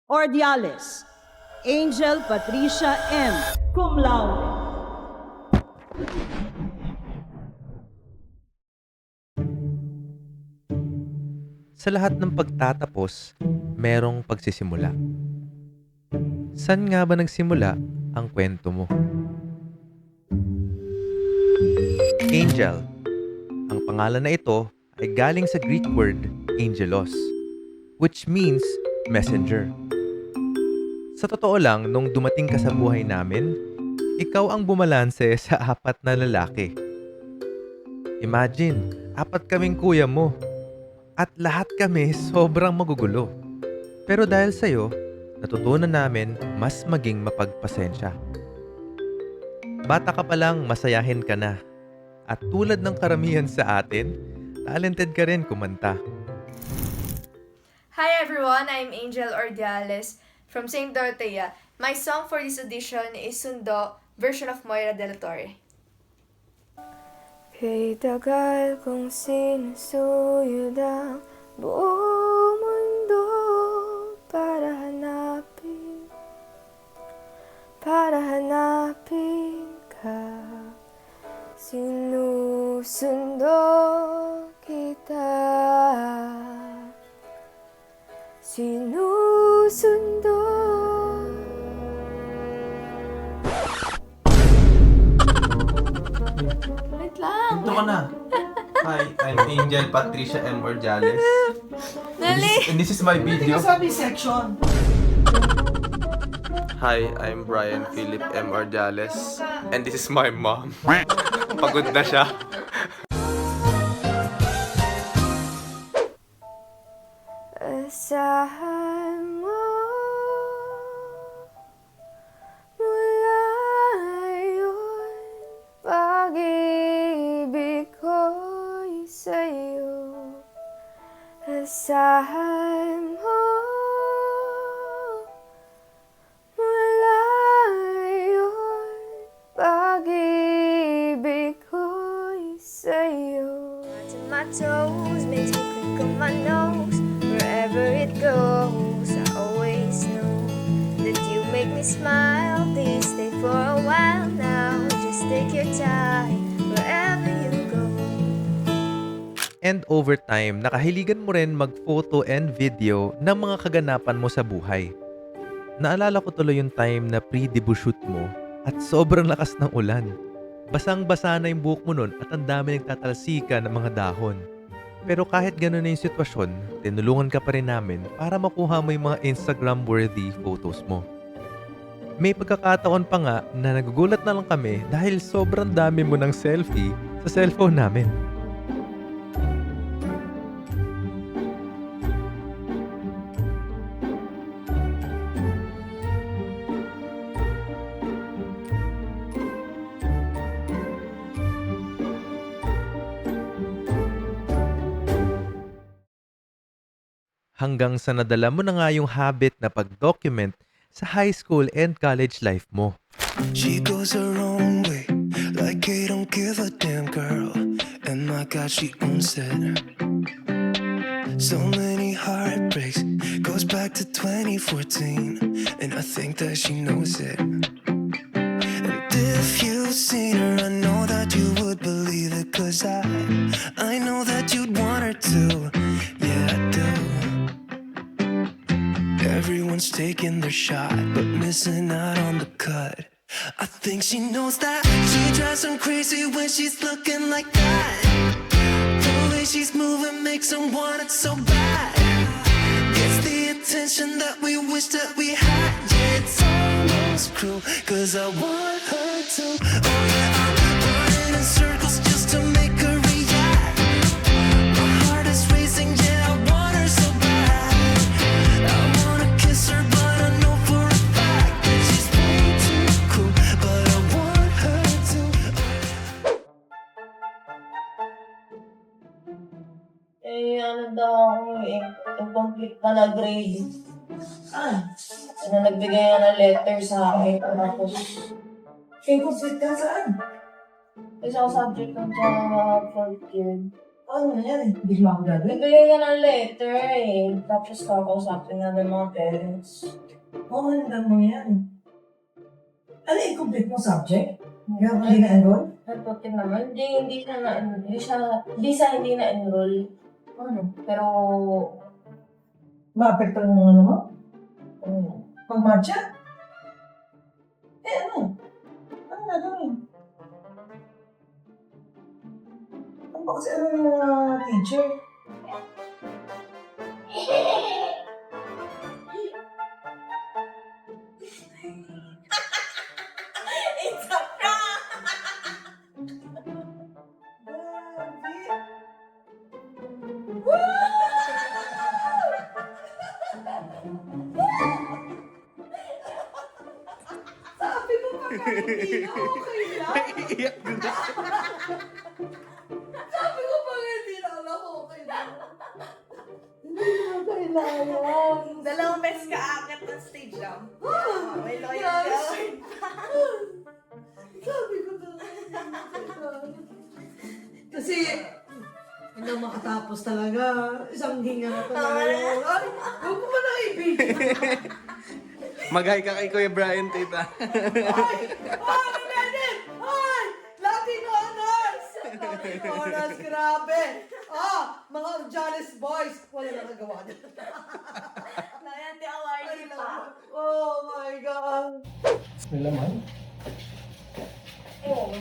Ordiales, Angel Patricia M. Cum laude. Sa lahat ng pagtatapos, merong pagsisimula. Saan nga ba nagsimula ang kwento mo? Angel. Ang pangalan na ito ay galing sa Greek word angelos, which means messenger. Sa totoo lang, nung dumating ka sa buhay namin, ikaw ang bumalanse sa apat na lalaki. Imagine, apat kaming kuya mo at lahat kami sobrang magugulo. Pero dahil sa'yo, natutunan namin mas maging mapagpasensya. Bata ka pa lang, masayahin ka na. At tulad ng karamihan sa atin, talented ka rin kumanta. Hi everyone, I'm Angel Ordiales from St. Dorothea. My song for this audition is Sundo, version of Moira del Torre. Kay tagal kong sinusuyod ang buong mundo para hanapin ka. Sinusundo kita. Sinusundo. Wait lang. Ito ka na. Hi, I'm Angel Patricia M. Ordiales. Dali. And this is my video. Sabi section. Hi, I'm Brian Philip M. Ordiales. And this is my mom. Pagod na siya. Asahan mo mula ngayon, pag-ibig ko'y sa'yo. Asahan mo mula ngayon, pag-ibig ko'y sa'yo. To my toes makes me crinkle my nose. Wherever it goes, I always know that you make me smile. Please stay for a while now. Just take your time wherever you go. And over time, nakahiligan mo rin mag-photo and video ng mga kaganapan mo sa buhay. Naalala ko tuloy yung time na pre-debut shoot mo at sobrang lakas ng ulan. Basang-basa na yung buhok mo nun at ang dami nagtatalsika ng mga dahon. Pero kahit gano'n na yung sitwasyon, tinulungan ka pa rin namin para makuha mo yung mga Instagram-worthy photos mo. May pagkakataon pa nga na nagugulat na lang kami dahil sobrang dami mo ng selfie sa cellphone namin. Hanggang sa nadala mo na nga yung habit na pag-document sa high school and college life mo. She goes her own way, like I don't give a damn girl. And my God, she owns it. So many heartbreaks, goes back to 2014. And I think that she knows it. And if you've seen her, I know that you would believe it. Cause I know that you'd want her to. Yeah, I do. Everyone's taking their shot, but missing out on the cut. I think she knows that. She drives them crazy when she's looking like that. The way she's moving makes them want it so bad. Gets the attention that we wish that we had. Yeah, it's almost cruel, cause I want her to. Oh yeah, I'm running in circles just to make her react. My heart is racing, yeah, I want her so bad. I wanna kiss her, but I know for a fact that she's way too cool. But I want her to. Eh, ano daw ako eh, complete ka na grade. Ano, nagbigay ka ng letter sa akin. Tapos, complete ka saan? Isang subject lang sa fourth year. Ano yan? Hindi mo ako gagawin? Nagbigay ka ng letter eh. Tapos kakausapin na ng mga parents. Oo, handa mo yan. Ano yung complete mo subject? Hindi na-enroll? Naputin naman. Hindi na-enroll. Ano? Pero, Maapekto ng ano mo? ano, Pag-matcha? Ano? Ano gagawin? Ano ba kasi ano ng mga teacher? it's a prank! Sabi mo pa hindi na okay lang. Iiyak na. Sabi ko pa hindi na okay lang. Hindi na kailangan. Dalawang beses ka akit ng stage lang. May loyal Yes. ka. Sabi ko talaga. Kasi, hindi na makatapos talaga. Isang hinga na talaga. Ay, huwag ko pa naibigin. Mag-hi ka kay Kuya Brian, tita. Ay! Ay! Meredith! Ay! Latino honors! Latino honors, grabe! Mga Orjanes boys! Wala na nagawa na. Loyalty award pa. Oh my God! May laman? Oo.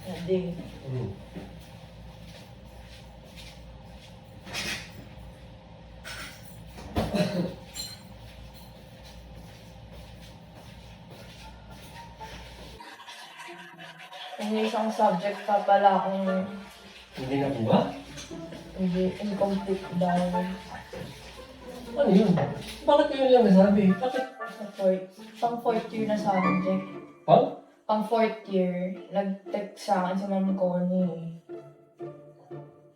Hindi. May isang subject pa pala akong Hindi nakuha? incomplete daw. Ano yun? Bakit yun lang nasabi? Bakit? Pang fourth year na subject. Pang? Pang fourth year, nag-text sa akin si Ma'am Connie.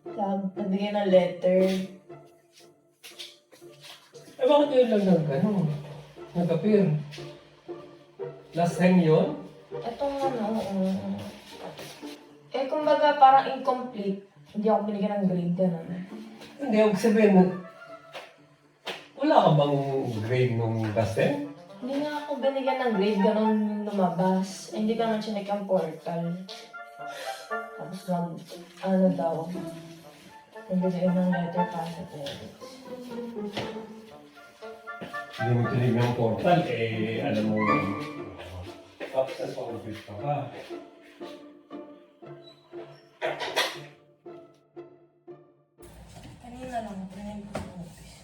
Nagbigay ng letter. Eh bakit yun lang nag-appear? Last time yun? Etong kumbaga parang incomplete. Hindi ako binigyan ng grade, gano'n. Hindi, huwag sabihin na... Wala ka bang grade nung last time? Hindi nga ako binigyan ng grade, gano'n yung lumabas. Hindi ko naman chinek ang portal. Tapos ano daw, nagbigay ng letter para sa parents. Hindi mo tinignan ang portal, eh, alam mo... Tapos sa confused ka pa. Kanina lang, pinag ko ng office.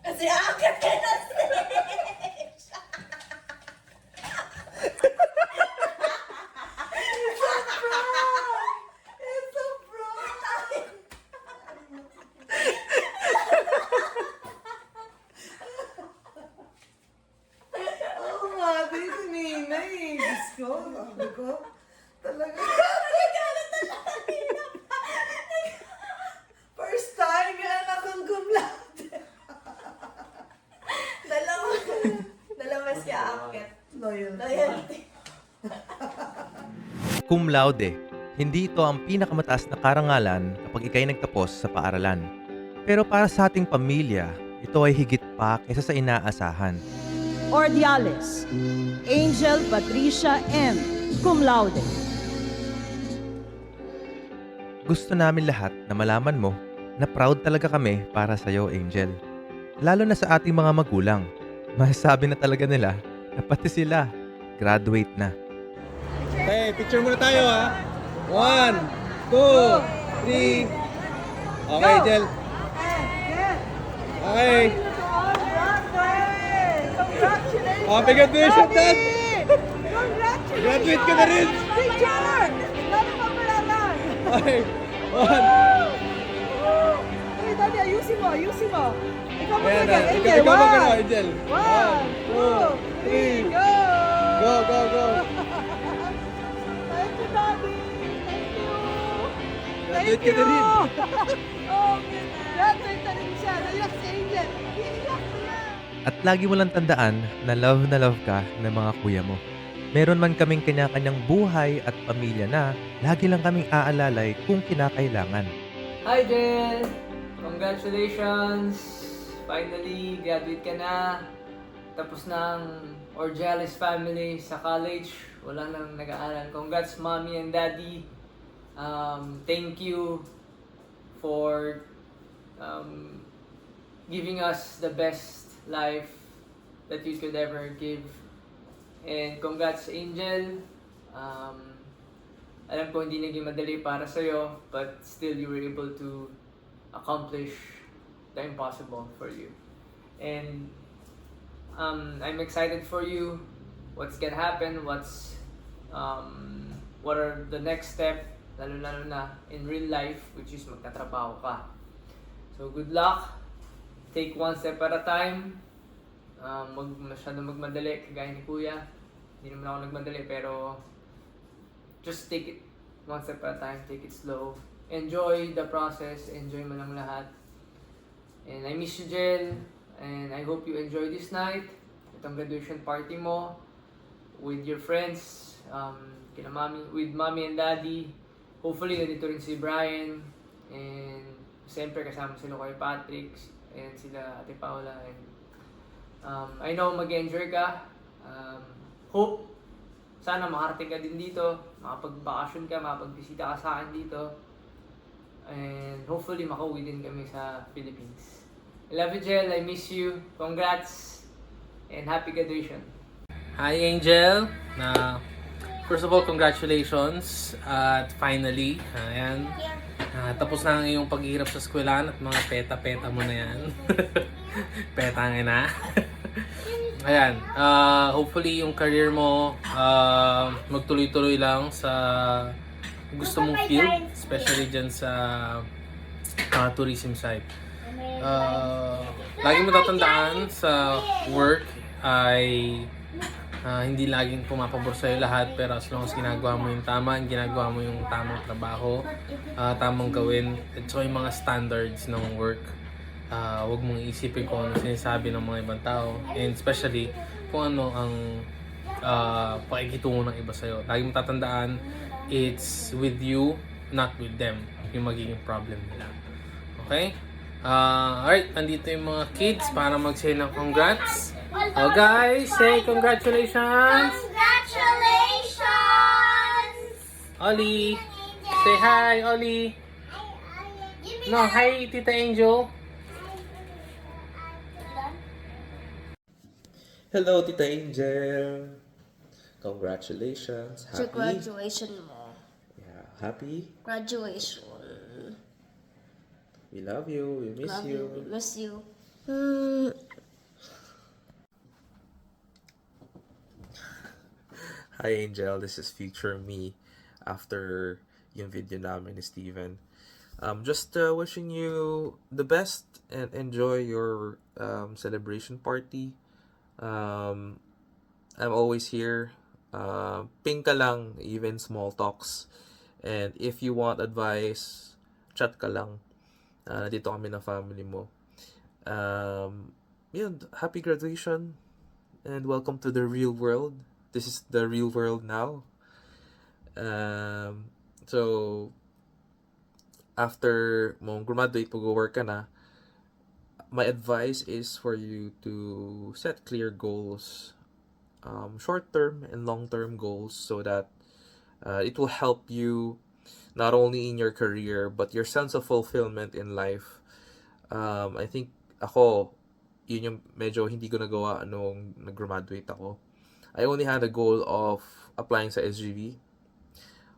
Kasi akit ka na stage. It's a prank! Oo nga, di si Nina eh. Diyos ko, sabi ko. Talaga. First time yung anak kong cum laude. Dalawang beses ka akit. Loyal. Loyalty. Cum laude. Hindi ito ang pinakamataas na karangalan kapag ikay nagtapos sa paaralan. Pero para sa ating pamilya, ito ay higit pa kaysa sa inaasahan. Ordiales, Angel Patricia M. Cum laude. Gusto namin lahat na malaman mo na proud talaga kami para sa iyo, Angel. Lalo na sa ating mga magulang. Masasabi na talaga nila na pati sila graduate na. Okay, picture muna tayo ha. 1, 2, 3. Okay, Jel. Okay. Congratulations, Dad! Graduate ka na rin! Okay, 1. Ayusin mo. Ikaw mo Ayan talaga, na, Angel. ikaw One. mag-ano, Angel. 1, 2, 3, Go, go, go! Thank you, Daddy. Thank you. Graduate ka na rin! Oh, graduate na rin siya. Naiyak si Angel. Iiyak na yan. At lagi mo lang tandaan na love ka ng mga kuya mo. Meron man kaming kanya-kanyang buhay at pamilya na lagi lang kaming aalalay kung kinakailangan. Hi Jen! Congratulations! Finally, graduate ka na. Tapos ng Orjalis family sa college. Wala nang nag-aaral. Congrats mommy and daddy. Thank you for giving us the best life that you could ever give. And congrats Angel. Alam ko hindi naging madali para sa'yo, but still you were able to accomplish the impossible for you. And I'm excited for you. What's gonna happen? What are the next step? Lalo na in real life, which is magtatrabaho ka. So good luck. Take one step at a time. Wag masyado magmadali, kagaya ni Kuya. Hindi naman ako nagmadali, pero just take it one step at a time. Take it slow. Enjoy the process. Enjoy mo lang lahat. And I miss you, Jel. And I hope you enjoy this night. Itong graduation party mo with your friends, with mommy and daddy. Hopefully, nandito rin si Brian. And siyempre kasama sila kay Patrick and sila Ate Paula. And I know mag-enjoy ka. Hope sana makarating ka din dito, makapag-bakasyon ka, makapag-bisita ka sa akin dito. And hopefully makauwi din kami sa Philippines. I love you, Jel. I miss you. Congrats and happy graduation. Hi Angel! First of all, congratulations at finally, ayan, tapos na ang iyong paghihirap sa eskwelahan at mga peta-peta mo na yan. Peta nga na. Ayan, hopefully yung career mo magtuloy-tuloy lang sa gusto mong field, especially dyan sa tourism side. Lagi mo tatandaan sa work ay hindi laging pumapabor sa'yo lahat, pero as long as ginagawa mo yung tama, ginagawa mo yung tamang trabaho, tamang gawin, at so yung mga standards ng work, huwag mong isipin kung ano sinasabi ng mga ibang tao, and especially kung ano ang pakikitungo ng iba sa'yo. Lagi mo tatandaan, it's with you, not with them, yung magiging problem nila. Okay? Alright, nandito yung mga kids para mag-say ng congrats. Oh guys, say congratulations! Congratulations! Ollie! Say hi, Ollie! No, hi, Tita Angel! Hello, Tita Angel! Congratulations! Sa Happy? graduation mo. Yeah, happy? Graduation. We love you. We miss Love you. you. We miss you. Hi, Angel. This is future me after yung video namin ni Steven. Just wishing you the best and enjoy your celebration party. I'm always here. Ping ka lang, even small talks. And if you want advice, chat ka lang. Dito kami ng family mo. Yun, happy graduation and welcome to the real world. This is the real world now. So, after mong graduate, pag-work ka na, my advice is for you to set clear goals, short-term and long-term goals, so that it will help you not only in your career but your sense of fulfillment in life. I think ako, yun yung medyo hindi ko nagawa nung nag-graduate ako. I only had a goal of applying sa SGV.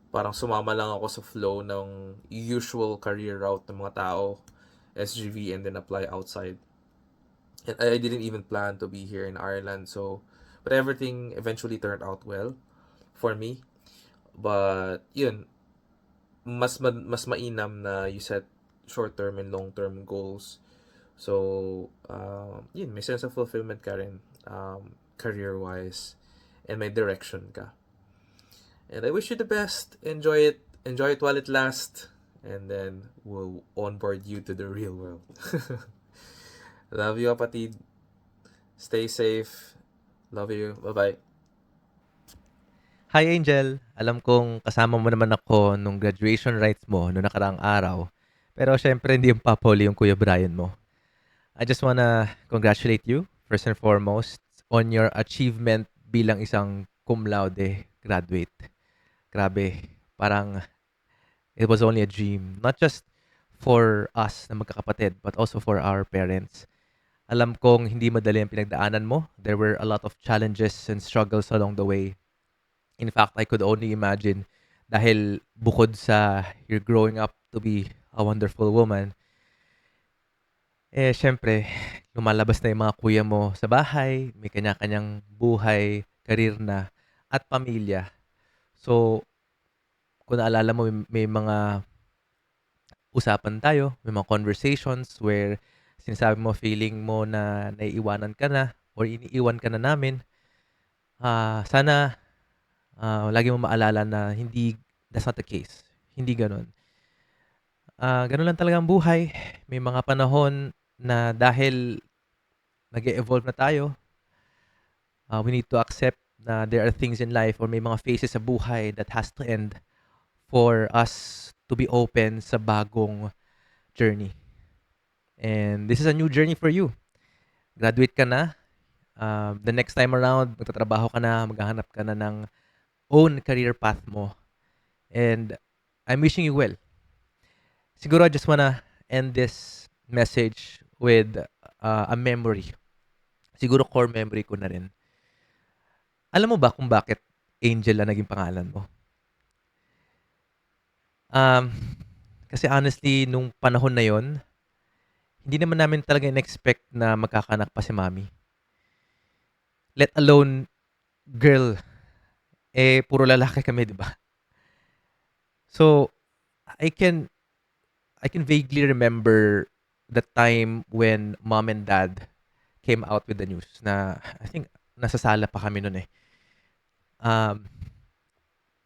Parang sumama lang ako sa flow ng usual career route ng mga tao, SGV, and then apply outside. And I didn't even plan to be here in Ireland, so but everything eventually turned out well for me. But yun, mas mainam na you set short-term and long-term goals. So, yun, may sense of fulfillment ka rin, career-wise, and may direction ka. And I wish you the best. Enjoy it while it lasts, and then we'll onboard you to the real world. Love you, kapatid. Stay safe. Love you. Bye-bye. Hi Angel, alam kong kasama mo naman ako nung graduation rites mo noong nakaraang araw. Pero syempre hindi yung papoli yung Kuya Brian mo. I just wanna congratulate you, first and foremost, on your achievement bilang isang cum laude graduate. Grabe, parang it was only a dream. Not just for us na magkakapatid, but also for our parents. Alam kong hindi madali ang pinagdaanan mo. There were a lot of challenges and struggles along the way. In fact, I could only imagine dahil bukod sa you're growing up to be a wonderful woman, syempre, lumalabas na yung mga kuya mo sa bahay, may kanya-kanyang buhay, karir na, at pamilya. So, kung naalala mo, may mga usapan tayo, may mga conversations where sinasabi mo, feeling mo na naiiwanan ka na or iniiwan ka na namin. Sana lagi mo maalala na that's not the case. Hindi ganun. Ganun lang talaga ang buhay. May mga panahon na dahil nag-evolve na tayo, we need to accept na there are things in life or may mga phases sa buhay that has to end for us to be open sa bagong journey. And this is a new journey for you. Graduate ka na. The next time around, magtatrabaho ka na, maghahanap ka na ng own career path mo. And I'm wishing you well. Siguro I just wanna end this message with a memory. Siguro core memory ko na rin. Alam mo ba kung bakit Angel ang naging pangalan mo? Kasi honestly, nung panahon na yon, hindi naman namin talaga in-expect na magkakanak pa si Mami. Let alone, girl, puro lalaki kami, di ba? So, I can vaguely remember the time when mom and dad came out with the news na I think nasa sala pa kami noon eh.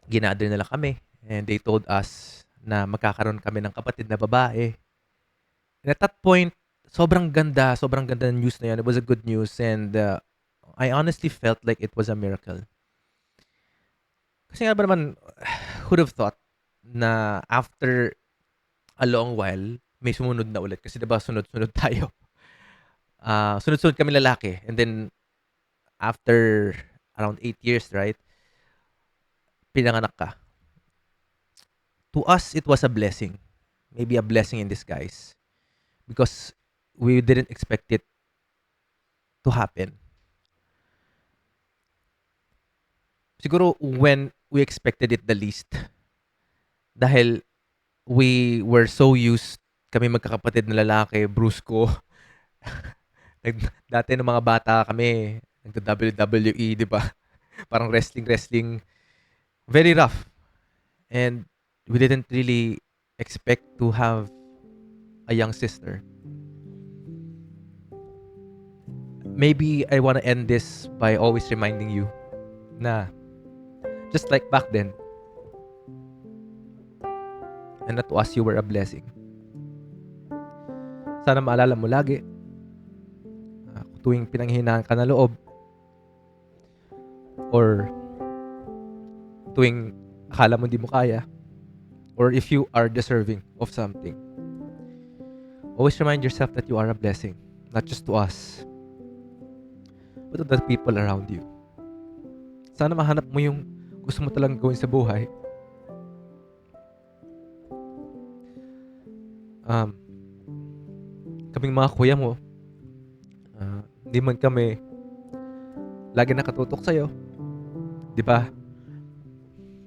Ginather nila kami and they told us na magkakaroon kami ng kapatid na babae. And at that point, sobrang ganda ng news na yan. It was a good news and I honestly felt like it was a miracle. Kasi nga ba naman, who'd have thought na after a long while, may sumunod na ulit. Kasi diba sunod-sunod tayo. Sunod-sunod kami lalaki. And then, after around 8 years, right? Pinanganak ka. To us, it was a blessing. Maybe a blessing in disguise. Because we didn't expect it to happen. Siguro when we expected it the least. Dahil we were so used, kami magkakapatid na lalaki, brusko. Dati ng mga bata kami, nagda-WWE, di ba? Parang wrestling. Very rough. And we didn't really expect to have a young sister. Maybe I want to end this by always reminding you na just like back then, and that to us, you were a blessing. Sana maalala mo lagi, tuwing pinanghihinaan ka na loob, or tuwing akala mo di mo kaya, or if you are deserving of something, always remind yourself that you are a blessing, not just to us, but to the people around you. Sana mahanap mo yung gusto mo talagang gawin sa buhay. Kaming mga kuya mo, hindi man kami lagi nakatutok sa'yo. Di ba?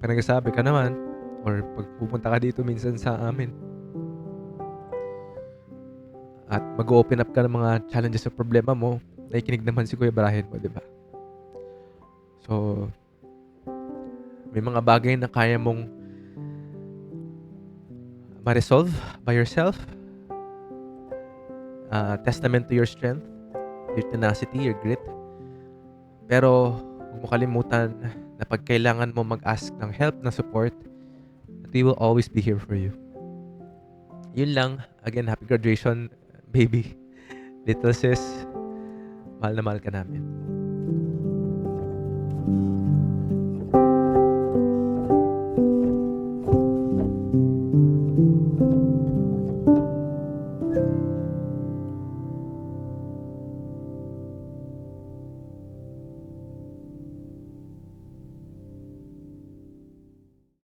Parang nagsasabi ka naman, or pag pupunta ka dito minsan sa amin, at mag-open up ka ng mga challenges sa problema mo, nakikinig naman si Kuya Brian mo, di ba? So, may mga bagay na kaya mong ma-resolve by yourself. Testament to your strength, your tenacity, your grit. Pero huwag mo kalimutan na pag kailangan mo mag-ask ng help, ng support, that we will always be here for you. Yun lang. Again, happy graduation, baby. Little sis. Mahal na mahal ka namin.